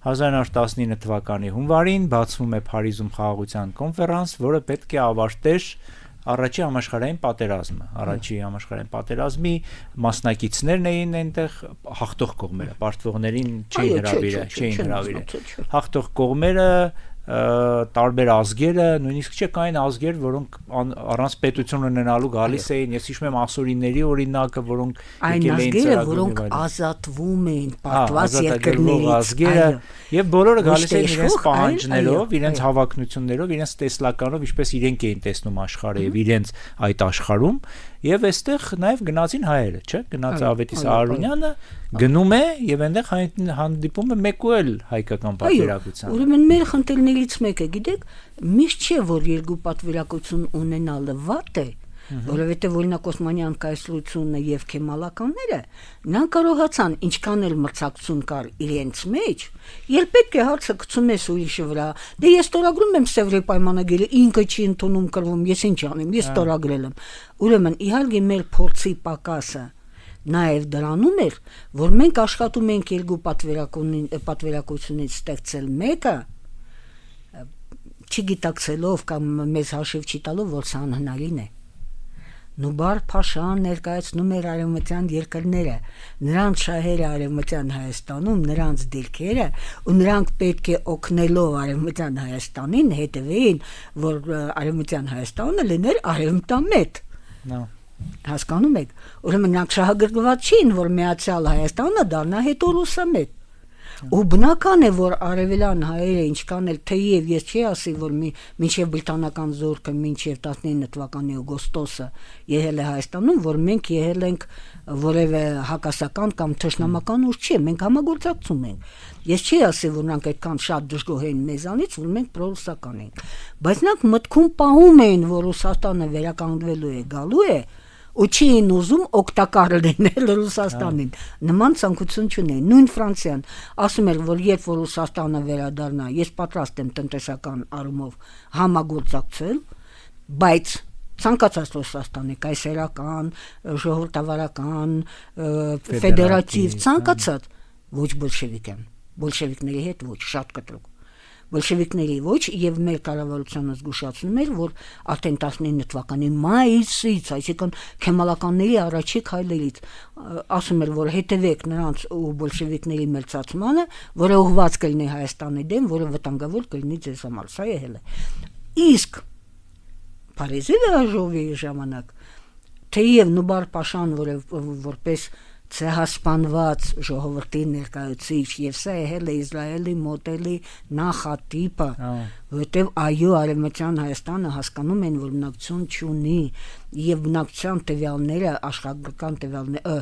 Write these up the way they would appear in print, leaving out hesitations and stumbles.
1919 թվականի հունվարին բացվում է Փարիզում խաղաղության կոնֆերանս, որը պետք է ավարտեր առաջի համաշխարհային պատերազմը։ Առաջի համաշխարհային պատերազմի մասնակիցներն էին այնտեղ հաղթող կողմերը, պարտվողներին չէին հրավիրել։ Հաղթող կողմերը տարբեր ազգերը, նույնիսկ կային ազգեր, որոնք առանց պետություն ունենալու գալիս էին, ես հիշում եմ ասորիների օրինակը, որոնք եկել էին ծրագրում, որոնք ազատվում էին պատված երկրներից, եւ բոլորը գալիս էին իրենց պահանջներով, իրենց հավակնություններով, իրենց տեսլականով, ինչպես իրենք էին տեսնում աշխարհը եւ իրենց այդ աշխարհում, եւ այստեղ նաեւ գնացին հայերը, չէ՞, գնաց Ավետիս Արարունյանը, գնում է եւ այնտեղ հանդիպում է մեկ ու էլ հայկական պատվիրակության։ Ուրեմն մեր խնդիրներից մեկը, գիտեք, միշտ չէ որ երկու պատվիրակություն ունենալը վատ է, որովհետեւ օրինակ Օսմանյան կայսրությունը եւ քեմալականները նրանք կարողացան ինչքան էլ մրցակցություն կար իրենց մեջ, երբ պետք է հարցը գցում ես ուրիշի վրա, դե ես ստորագրում եմ Սևրի պայմանագիրը, ինքը չի ընդունում կրվում, ես ինչ անեմ, ես ստորագրել եմ։ Ուրեմն իհարկե մեր փորձի պակասը նաև դրանում էր, որ մենք աշխատում ենք երկու պատվիրակությունից ստեղծել մեկը, չգիտակցելով կամ մեզ հաշիվ չտալով, որ սա անհնարին է։ Նուբար Փաշան ներկայացնում էր արևմտյան երկրները, նրանց շահերը արևմտյան Հայաստանում, նրանց դիրքերը, ու նրանք պետք է օգնելով արևմտյան Հայաստանին հետևեին, որ արևմտյան Հայաստանը լիներ արևմտամետ։ Հասկանում եք, ուրեմն նրանք շահագրգռված չէին, որ միացյալ Հայաստանը դառնա հետո ռուսամետ։ Ու բնական է, որ արևելյան հայերը ինչքան էլ թեև ես չի ասի, որ մինչև բրիտանական զորքը մինչև 19 թվականի օգոստոսը եղել է Հայաստանում, որ մենք եղել ենք որևէ հակասական կամ թշնամական ուժ չի, մենք համագործակցում ենք։ Ես չի ասի, որ նրանք այդքան շատ դժգոհ էին մեզանից, որ մենք պրոռուսական ենք։ Բայց նրանք մտքում պահում էին, որ Ռուսաստանը վերականգնվելու է, գալու է, ու չէին ուզում օգտակար լինել Ռուսաստանին, նման ցանկություն չունեին։ Նույն Ֆրանսիան ասում էր, որ երբ որ Ռուսաստանը վերադառնա, ես պատրաստ եմ տնտեսական առումով համագործակցել, բայց ցանկացած Ռուսաստանի կայսերական, ժողովրդավարական, ֆեդերատիվ ցանկացած ոչ բոլշևիկ են, բոլշևիկների հետ ոչ, շատ կտրուկ։ Բոլշևիկների ոչ, եւ մեր կառավարությունը զգուշացնում էր, որ արդեն 19 թվականի մայիսից, այսինքն քեմալականների առաջի քայլերից, ասում էր, որ հետևեք նրանց ու բոլշևիկների մերձացմանը, որը ուղղված կլինի Հայաստանի դեմ, որը վտանգավոր կլինի ձեզ համար, սա եղել է։ Իսկ Փարիզի վեհաժողովի ժամանակ թեև Նուբար Փաշան, որպես ցեղասպանված ժողովրդի ներկայացուցիչ եւ սա եղել է Իսրայելի մոդելի նախատիպը, որտեղ այո արևմտյան Հայաստանը հասկանում են, որ բնակչություն չունի եւ բնակչության տվյալները աշխարհագրական տվյալները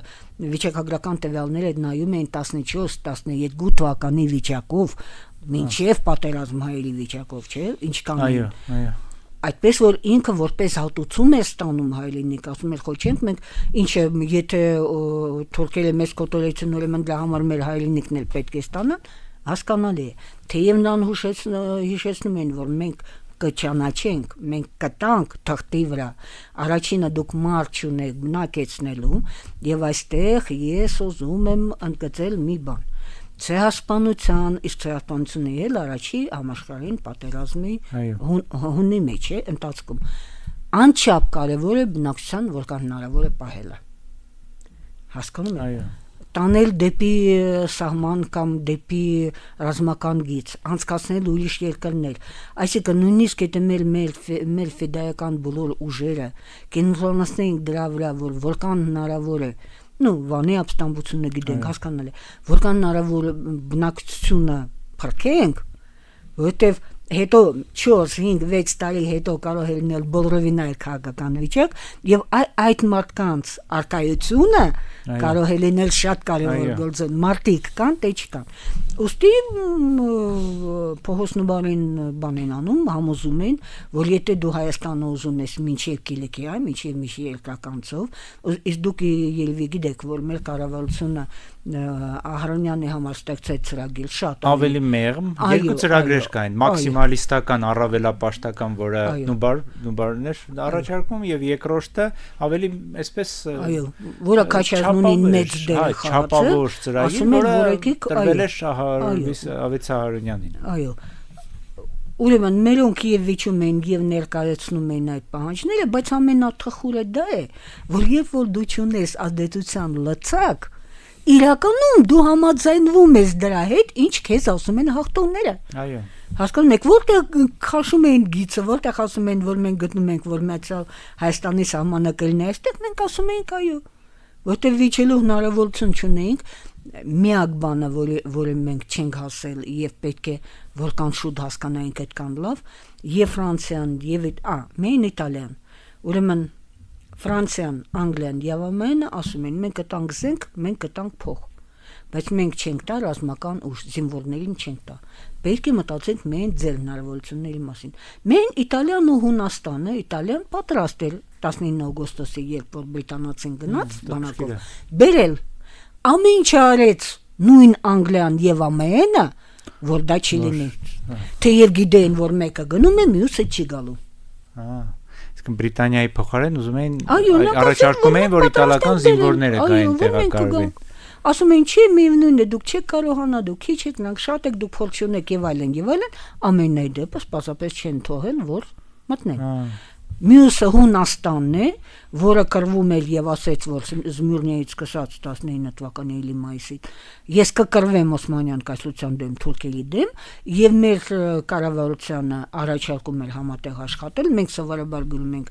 վիճակագրական տվյալները նայում են 14-12 թվականի վիճակով մինչեւ պատերազմ հայերի վիճակով, չէ՞, ինչքան այո այդպես որ ինքը որպես հատուցում է ստանում հայրենիք, ասում էր խոչենք մենք, ինչը եթե թուրքերը մեզ կոտորեցին, ուրեմն դրա համար մեր հայրենիքն էլ պետք է ստանան, հասկանալի է։ Թեև նրան հիշեցնում են, որ մենք կճանաչենք, մենք կտանք թղթի վրա, առաջինը դուք մարդ չունեք բնակեցնելու, եւ այստեղ ես ուզում եմ ընդգծել մի բան։ Ցեղասպանության, իսկ ցեղասպանությունը ել առաջի համաշխարհային պատերազմի հունի մեջ է ընթացքում։ Անչափ կարևոր է բնակչության որքան հնարավոր է պահելը։ Հասկանում եք։ Տանել դեպի սահման կամ դեպի ռազմական գիծ, անցկացնել ուրիշ երկրներ։ Այսինքն նույնիսկ եթե մեր ֆեդայական բոլոր ուժերը կենտրոնացնեին դրա վրա, որ որքան հնարավոր է վանի ապստամբությունը գիտենք, հասկանալի, որքան հնարավոր բնակչությունը փրկենք, որովհետև հետո 4-5-6 տարի հետո կարող է լինել բոլորովին այլ քաղաքական վիճակ եւ այդ մարդկանց արկայությունը կարող է լինել շատ կարևոր գործոն, մարդիկ կան, թե չկան։ Ոստի Պողոս Նուբարին բանեն անում, համոզում են, որ եթե դու Հայաստանը ուզում ես մինչև Կիլիկիա, մինչև Միշի երկրականցով, իսկ դուք երևի գիտեք, որ մեր կառավարությունը Ահրոնյանի համար ստեղծեց ծրագիր շատ ավելի մեղմ Այո, երկու ծրագրեր այո, կային այո. մաքսիմալիստական առավելապաշտական որը Այո. նուբարներ առաջարկում եւ երկրորդը ավելի այսպես այո, որը Քաչարյանին մեծ դեր է չափավոր ծրագիր ասում են, որը որ եկեք, տրվել է այո, Շահարվիս Ավետսահարյանին Այո։ Ուրեմն մերոնք եւ վիճում են եւ ներկայացնում են այդ պահանջները, բայց ամենաթխուրը դա է, որ երբ որ դու ճունես ազդեցության լծակ, իրականում դու համաձայնվում ես դրա հետ, ինչ քեզ ասում են հաղթողները։ այո Հասկանում եք, որտեղ քաշում են գիծը, որտեղ ասում են, որ մենք գտնում ենք, որ մեծալ Հայաստանի սահմանը կլինի, այստեղ մենք ասում ենք այո, որտեղ վիճելու հնարավորություն չունենք, միակ բանը, որը մենք չենք հասել եւ պետք է որքան շուտ հասկանայինք այդքան լավ, եւ Ֆրանսիան եւ միայն Իտալիան։ Ուրեմն Ֆրանսիան, Անգլիան եւ ԱՄՆ-ը ասում են մենք կտանք զենք, մենք կտանք փող։ Բայց մենք չենք տա ռազմական ուժ, զինվորներին չենք տա։ Պետք է մտածենք միայն ձեր հնարավորությունների մասին։ Միայն Իտալիան ու Հունաստանը, Իտալիան պատրաստ էր 19 օգոստոսի, երբ որ բրիտանացին գնաց բանակով, բերել ամեն ինչ արեց նույն Անգլիան եւ ԱՄՆ-ը, որ դա չի լինի։ Թեև գիտեն, որ մեկը գնում է, մյուսը չի գալու։ Իսկ Բրիտանիայի փոխարեն ուզում էին Այո, առաջարկում էին որ իտալական զինվորները գային տեղակայվեն Ասում են չի միևնույնն է դուք չեք կարողանա դուք քիչ եք նրանք շատ եք դուք փորձ ունեք եւ այլն ամենայն դեպս պարզապես չեն թողել որ մտնեն Մյուսը Հունաստանն է, որը կռվում էր եւ ասեց, որ Զմյուրնիայից սկսած 19 թվականի էլի մայիսից ես կկռվեմ Օսմանյան կայսրության դեմ, թուրքերի դեմ եւ մեր կառավարությանը առաջարկում էր համատեղ աշխատել, մենք սովորաբար գրում ենք,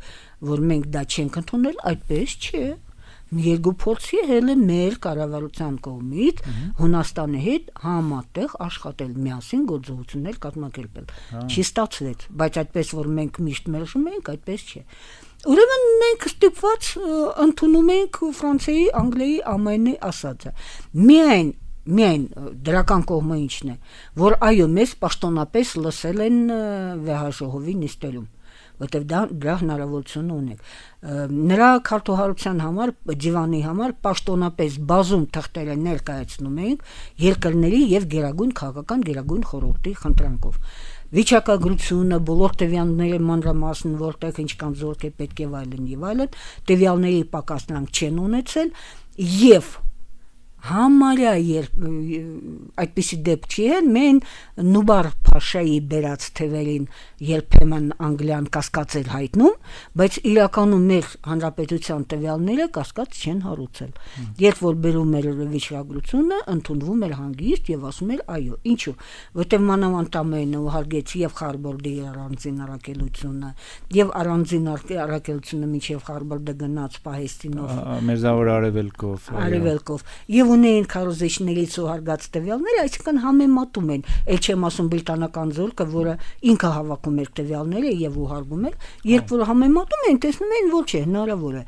որ մենք դա չենք ընդունել, այդպես չէ։ Երկու փորձ եղել է մեր կառավարության կողմից Հունաստանի հետ համատեղ աշխատել, միասին գործողություններ կազմակերպել։ Չի ստացվեց, բայց այդպես որ մենք միշտ մերժում ենք, այդպես չէ։ Ուրեմն մենք ստիպված ընդունում ենք Ֆրանսիայի, Անգլիայի, ԱՄՆ-ի ասածը։ Միայն դրական կողմը ինչն է, որ այո, մեզ պաշտոնապես լսել են վեհաժողովի նիստերում որտեղ դրա հնարավորություն ունենք։ Նրա քարտուղարության համար, դիվանի համար պաշտոնապես բազում թղթեր ներկայացնում ենք երկրների եւ Գերագույն քաղաքական Գերագույն խորհրդի խնդրանքով։ Վիճակագրությունը, բոլոր տվյալների մանրամասն, որտեղ ինչքան զորք է պետք է եւ այլն, տվյալների պակաս նրանք չեն ունեցել եւ համարյա այդպիսի դեպք չի են մեն Նուբար Փաշայի բերած թևերին երբեմն Անգլիան կասկած էր հայտնում, բայց իրականում մեր հանրապետության տվյալները կասկած չեն հարուցել։ Երբ որ բերում էր վիճակագրությունը, ընդունվում էր հանգիստ եւ ասում էր այո, ինչու, որտեղ մանավանդամենը ուղարկեց եւ Խարբորդի առանձին առաքելությունը եւ առանձին առաքելությունը մինչեւ Խարբորդը գնաց Պահեստինով Մերձավոր Արևելքով եւ ունեին քարոզիչներից ու հարգած տվյալները, այսինքն համեմատում են, ել չեմ ասում բրիտանական զորքը, որը ինքը հավաքում էր տվյալները եւ ուղարկում էր, երբ որ համեմատում են, տեսնում են, որ չէ, հնարավոր է